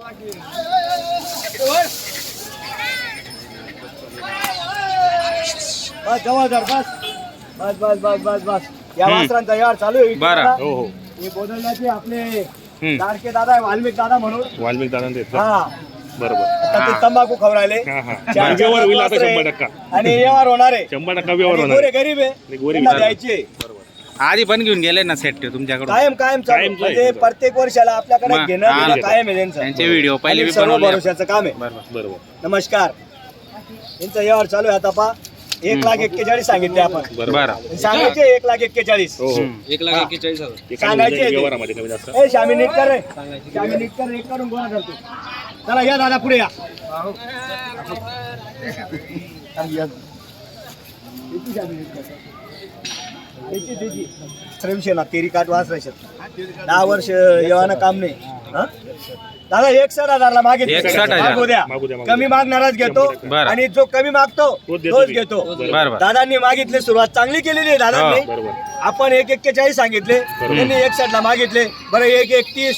बस जवळदार बस बस बस बस बस बस या वासरांचा यार चालू आहे. बरं. हो हो हे बोलण्याचे आपले लाडके दादा आहे, वाल्मिक दादा म्हणून. वाल्मिक दादा देत हा बरोबर. आता ते तंबाखू खवरायले हा हा चार व्यवहार होईल आता वासरं आहे. 100%. आणि व्यवहार होणार आहे. 100% व्यवहार आणि होणार गोरे आहे. गरीब आहे, गोरे त्यांना गरीब. द्यायचे. आधी पण घेऊन गेले ना सेट तुमच्याकडून. कायम कायम चालू. कायमचं आहे. म्हणजे प्रत्येक वर्षाला आपल्याकडे मग, घेणं हा. देणं कायम आहे त्यांचं. त्यांचे व्हिडिओ पहिले आणि बी सर्व बनवले. भरोशाचं काम आहे. बरोबर. बरोबर नमस्कार. यांचं व्यवहार चालू आहे आता पा 1,41,40 सांगितले आपण. बरं. सांगायचे 1,41,40. हो हो 1,41,000. एका सांगायचे. व्यवहारामध्ये कमी जास्त. ए शामी नीट कर रे. शामी नीट कर, एक करून गोळा करतो. चला या दादा पुढे या. तेरी काट वाच 10 वर्ष येवाना काम नाही. हा? दादा 61,000 मागितले. 61,000. मागू द्या. मागू द्या. कमी मागणारच घेतो बरं. आणि जो कमी मागतो तोच देतो तोच मी. घेतो. बरोबर. दादांनी मागितले, सुरुवात चांगली केलेली आहे दादांनी. बरोबर. आपण 1,41,40 सांगितले, त्यांनी 61 मागितले. बरं 1,31.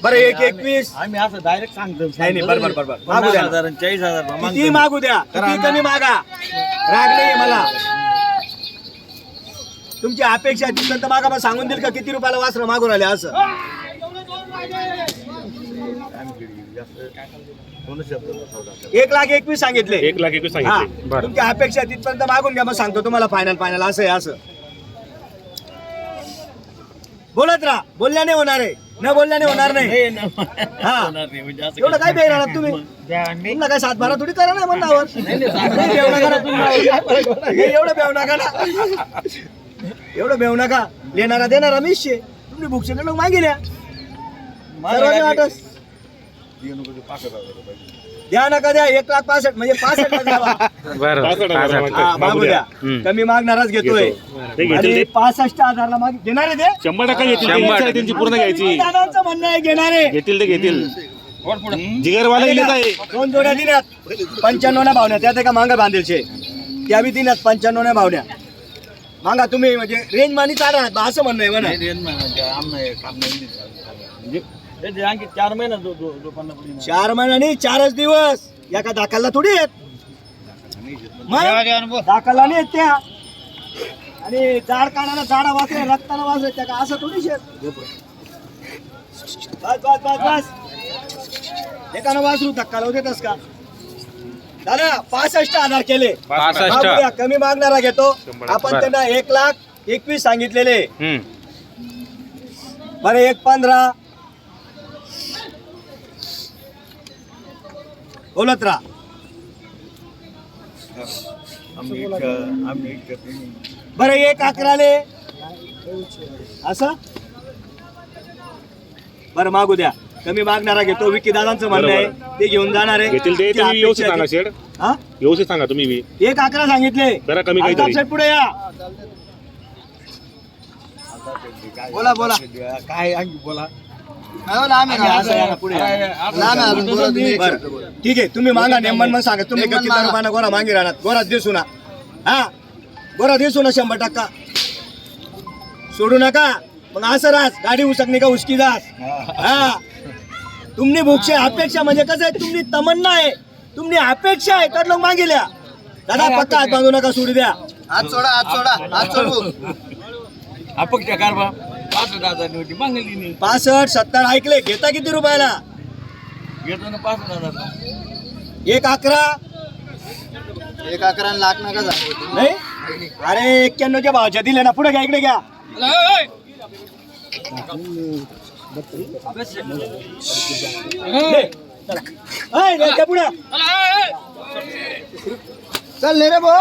बरं 1,21. आम्ही असं डायरेक्ट सांगतो. नाही नाही बरोबर बरोबर मागू द्या. 50,000 आणि 40,000 किती मागू द्या, किती कमी मागा, राग नाही मला. तुमची अपेक्षा तिथं मागा, मग सांगून देईल का किती रुपयाला वासरं मागून राहिले असं. 1,21,000 सांगितले. 1,21,000 हा. सांगितले. बरं. तुमची अपेक्षा तिथपर्यंत मागून घ्या, मग सांगतो तुम्हाला फायनल फायनल असं आहे असं. बोलत राहा, बोलल्याने होणार आहे, न बोलल्याने होणार नाही. हा एवढं काय बेर आहात तुम्ही. तुम्हाला काय 7-12 थोडी करा नाही म्हणणार. एवढं बेव नका ना, एवढं बेव नका. लेणारा देणारा मीच आहे. तुम्ही भुकशे लोक मागिल्या सर्वांनी वाटस द्या नका द्या. 1,65,000 म्हणजे 65 द्यावा. बरं. 65,000. हा, मागू द्या. कमी मागणारच घेतोय. ते घेतील आणि ते. 65,000 माग देणारे ते 100% घेतील. शंभर. त्यांची आहे त्यांची पूर्ण घ्यायची. दादांचं म्हणणं आहे घेणारे. घेतील ते घेतील. जिगरवाला गेलेच आहे. 2 जोड्या दिल्यात 95 भावण्या, त्यात एका मांगा बांधेलचे त्या बी दिल्यात 95 भावण्या. मागा तुम्ही म्हणजे रेंज मानी चालणार असं म्हणणं आहे म्हणा. आणखी 4 महिना 4 महिन्यानी 4च दिवस एका दाखलला थोडी आहेत. मग दाखलला नाही आहेत त्या. आणि झाड काढायला झाडा वाचले, रक्ताला वाचले त्या का असं थोडीच आहेत. बस बस बस बस एकानं वासरू धक्का लावू देतस का दादा. 65,000 केले. 65. मागू द्या, कमी मागणारा घेतो आपण. बरं. त्यांना 1,21,000 सांगितलेले. हम्म. बरं 1,15 बोलत राहा. बरं 1,11 असं. बरं मागू द्या, कमी मागणारा घेतो. विकी दादांचं म्हणणं आहे ते घेऊन जाणार आहे. घेतील ते. तुम्ही व्यवस्थित सांगा शेड. हा व्यवस्थित सांगा तुम्ही बी. 1,11 सांगितले. जरा कमी काहीतरी. अल्ताफ शेठ पुढे या. बोला बोला काय आणखी बोला. असं या ना, पुढे या. बरं ठीक आहे, तुम्ही मागा नेमन मग सांगा. तुम्ही किती रुपयाला गोरा मागे राहणार. गोरा दिसू ना. हा गोरा दिसू ना 100% सोडू नका. मग असं राहस गाडी उसकणी का उसकी जास. हा तुमनी भूकशे अपेक्षा म्हणजे कसं आहे, तुमनी तमन्ना आहे, तुमनी अपेक्षा आहे तर लोक मागिल्या. दादा पक्का हात बांधू नका, सोडू द्या. हात सोडा, हात सोडा, हात सोडू. अपक्ष कारभार 65,000 नव्हती मागली नाही. 65, 70 ऐकले. घेता किती रुपयाला. घेतो ना 65,000. 1,11 1,11 लाख नका झाले. नाही. अरे 91च्या भावाच्या दिले ना. पुढे घ्या, इकडे घ्या. पुढे चल रे भाऊ.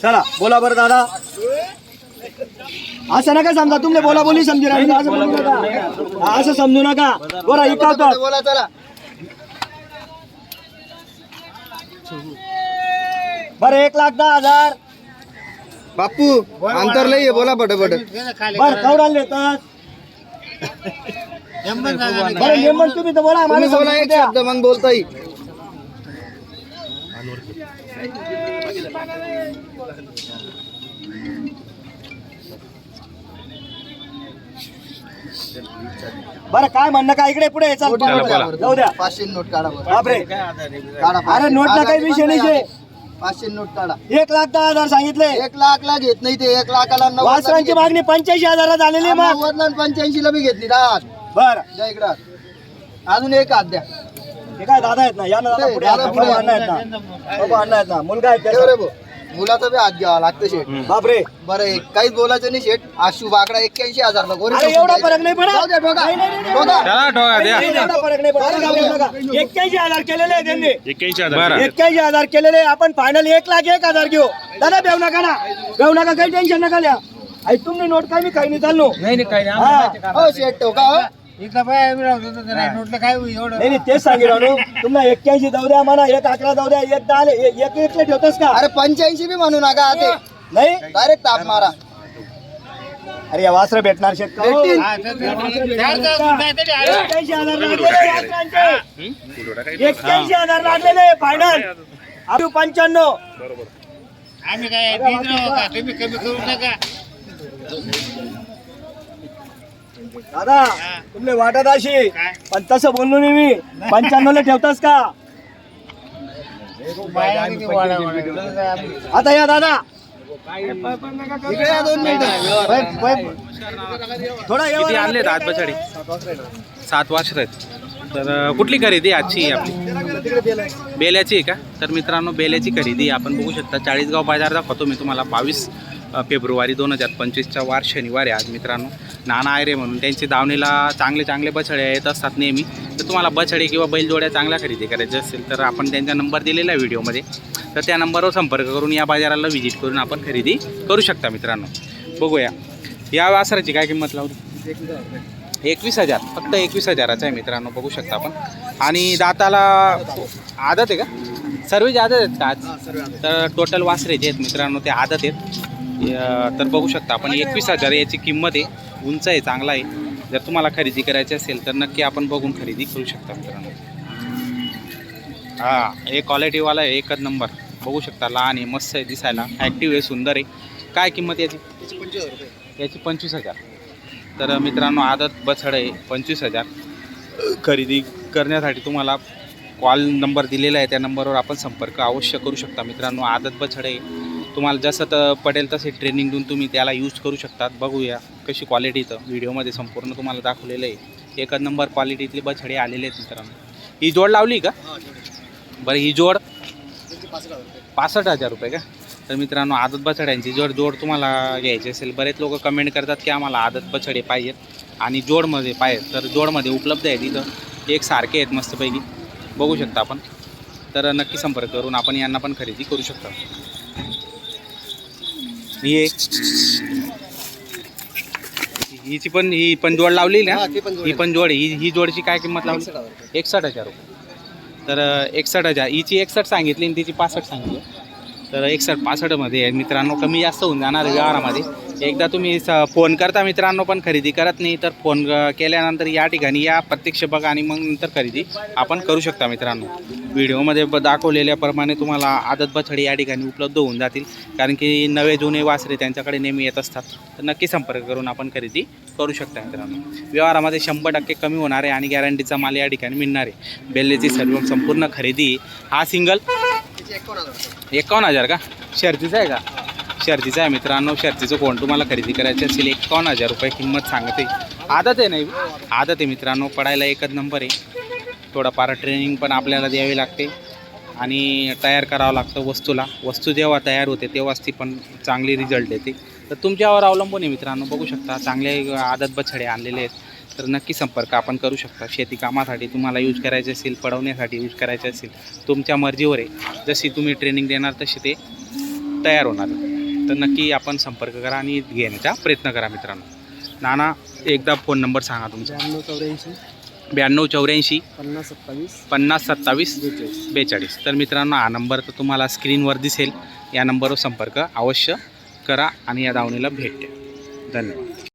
चला बोला बरं दादा. असं नका समजा, तुमने बोला बोली समजू नका. असं बोलू नका, असं समजू नका. बरं इकावतो बोला. चला बरं 1,10,000 बापू अंतर लई आहे, बोला पटापट. बरं कवडाल देतात. बरं नेमन तुम्ही तर बोला. तुम्ही बोला एक शब्द मग बोलता येईल. बरं काय म्हणणं काय इकडे पुढे चल चला, बोला. जाऊ द्या 500 नोट काढा बरं. बापरे काढा अरे नोटला काही विषय नाही 500 नोट काढा. 1,10,000 सांगितले 1,00,000 घेत नाही ते 1,00,000ला 90 वासरांची मागणी 85,000 झालेली आहे मग 85 ला बी घेतली दाद बर द्या इकडं अजून एक हात द्या हे काय दादा आहेत ना या ना दादा ते पुढे दादा या. पुढे बाबा अण्णा आहेत ना बाबा अण्णा आहेत ना मुलगा आहे ठेव त्याचा. रे भाऊ. मुलाचा बी हात घ्यावा लागतं शेट बापरे बरं काहीच बोलायचं नाही शेट आशू बाकडा 81,000 ला गोरे अरे एवढा फरक नाही पडत जाऊ द्या ठोका. नाही, नाही, नाही, ठोका. चला ठोका द्या एवढा फरक नाही पडत. अरे जाऊ नका. 81,000 केलेले आहे त्यांनी 81,000 बरं. 81,000 केलेले आहे. आपण फायनल 1,01,000 घेऊ दादा बेव नका ना बेव नका काही टेन्शन नका लिहा आई तुम्ही नोट काय मी काही नाही चाललो हा. हो शेट ठोका हो नाही नाही तेच सांगेल तुम्हाला 81 जाऊ द्या म्हणा 1,11 जाऊ द्या 1,10 एक ठेवतोस का अरे 85 बी म्हणू नका ते नाही डायरेक्ट ताप मारा अरे या वासरं भेटणार शेतकरी भेटतील. 81,000 लागलेले फायनल आपली 95 दादा तुमले वाटत अशी पण तसं बोललो नाही मी 95 ला ठेवतास का आता या दादा इकडे या 2 मिनिटं थोडा किती आणले दात बछडे 7 वर्ष आहेत तर कुठली खरेदी आजची आपली बेल्याची आहे का तर मित्रांनो बेल्याची खरेदी आपण बघू शकता चाळीसगाव बाजार दाखवतो मी तुम्हाला 22 फेब्रुवारी 2025चा वार शनिवार आहे आज मित्रांनो नाना आयरे म्हणून त्यांची दावणीला चांगले बछडे येत असतात नेहमी तर तुम्हाला बछडे किंवा बैलजोड्या चांगल्या खरेदी करायच्या असेल तर आपण त्यांचा नंबर दिलेला आहे व्हिडिओमध्ये तर त्या नंबरवर संपर्क करून या बाजाराला व्हिजिट करून आपण खरेदी करू शकता मित्रांनो बघूया या वासराची काय किंमत लावली 21,000 फक्त 21,000चा आहे मित्रांनो बघू शकता आपण आणि दाताला आदत आहे का सर्वच आदत आहेत का आज तर टोटल वासरे जे आहेत मित्रांनो ते आदत आहेत तर बघू शकता आपण 21,000 याची किंमत आहे उंच आहे चांगला आहे जर तुम्हाला खरेदी करायची असेल तर नक्की आपण बघून खरेदी करू शकता मित्रांनो हां एक क्वालिटीवाला आहे एकच नंबर बघू शकता लहान आहे मस्त आहे दिसायला ॲक्टिव्ह आहे सुंदर आहे काय किंमत याची याची 25,000 तर मित्रांनो आदत बछड आहे 25,000 खरेदी करण्यासाठी तुम्हाला कॉल नंबर दिलेला आहे त्या नंबरवर आपण संपर्क अवश्य करू शकता मित्रांनो आदत बछड आहे तुम्हाला जसं तर पटेल तसे ट्रेनिंग देऊन तुम्ही त्याला यूज करू शकतात बघूया कशी क्वालिटी तर व्हिडिओमध्ये संपूर्ण तुम्हाला दाखवलेलं आहे एकच नंबर क्वालिटीतले बछडे आलेले आहेत मित्रांनो ही जोड लावली का बरं ही जोड 65,000 रुपये का तर मित्रांनो आदत बछड्यांची जोड तुम्हाला घ्यायची असेल बरेच लोक कमेंट करतात की आम्हाला आदत बछडे पाहिजेत आणि जोडमध्ये पाहिजे तर जोडमध्ये उपलब्ध आहे तिथं एक सारखे आहेत मस्तपैकी बघू शकता आपण तर नक्की संपर्क करून आपण यांना पण खरेदी करू शकता ही पण जोड लावली ना ही पण जोड ही जोडची काय किंमत लावली 61,000 रुपये तर 61,000 हिची 61 सांगितली आणि तिची 65 सांगितली तर 61-65 मध्ये मित्रांनो कमी जास्त होऊन जाणार व्यवहारामध्ये एकदा तुम्ही फोन करता मित्रांनो पण खरेदी करत नाही तर फोन केल्यानंतर या ठिकाणी या प्रत्यक्ष बघा आणि मग नंतर खरेदी आपण करू शकता मित्रांनो व्हिडिओमध्ये दाखवलेल्याप्रमाणे तुम्हाला आदत बछडे या ठिकाणी उपलब्ध होऊन जातील कारण की नवे जुने वासरे त्यांच्याकडे नेहमी येत असतात तर नक्की संपर्क करून आपण खरेदी करू शकता मित्रांनो व्यवहारामध्ये 100% कमी होणार आहे आणि गॅरंटीचा माल या ठिकाणी मिळणार आहे बेल्लेची सर्व संपूर्ण खरेदी हा सिंगल 51,000 का शर्तीचा आहे का शर्तीचा आहे मित्रांनो शर्तीचं कोण तुम्हाला खरेदी करायची असेल 51,000 रुपये किंमत सांगते आदत आहे नाही आदत आहे मित्रांनो पडायला एकच नंबर आहे थोडंफार ट्रेनिंग पण आपल्याला द्यावी लागते आणि तयार करावं लागतं वस्तू जेव्हा तयार होते तेव्हाच ती पण चांगली रिझल्ट येते तर तुमच्यावर अवलंबून आहे मित्रांनो बघू शकता चांगले आदत बछडे आणलेले आहेत तर नक्की संपर्क आपण करू शकता शेती कामासाठी तुम्हाला यूज करायचे असेल पडवण्यासाठी यूज करायचे असेल तुमच्या मर्जीवर आहे जशी तुम्ही ट्रेनिंग देणार तशी ते तयार होणार तर नक्की आपण संपर्क करा आणि घेण्याचा प्रयत्न करा मित्रांनो नाना एकदा फोन नंबर सांगा तुमचा 9284 5027 42 तर मित्रांनो हा नंबर तर तुम्हाला स्क्रीनवर दिसेल या नंबरवर संपर्क अवश्य करा आणि या दावणीला भेट द्या धन्यवाद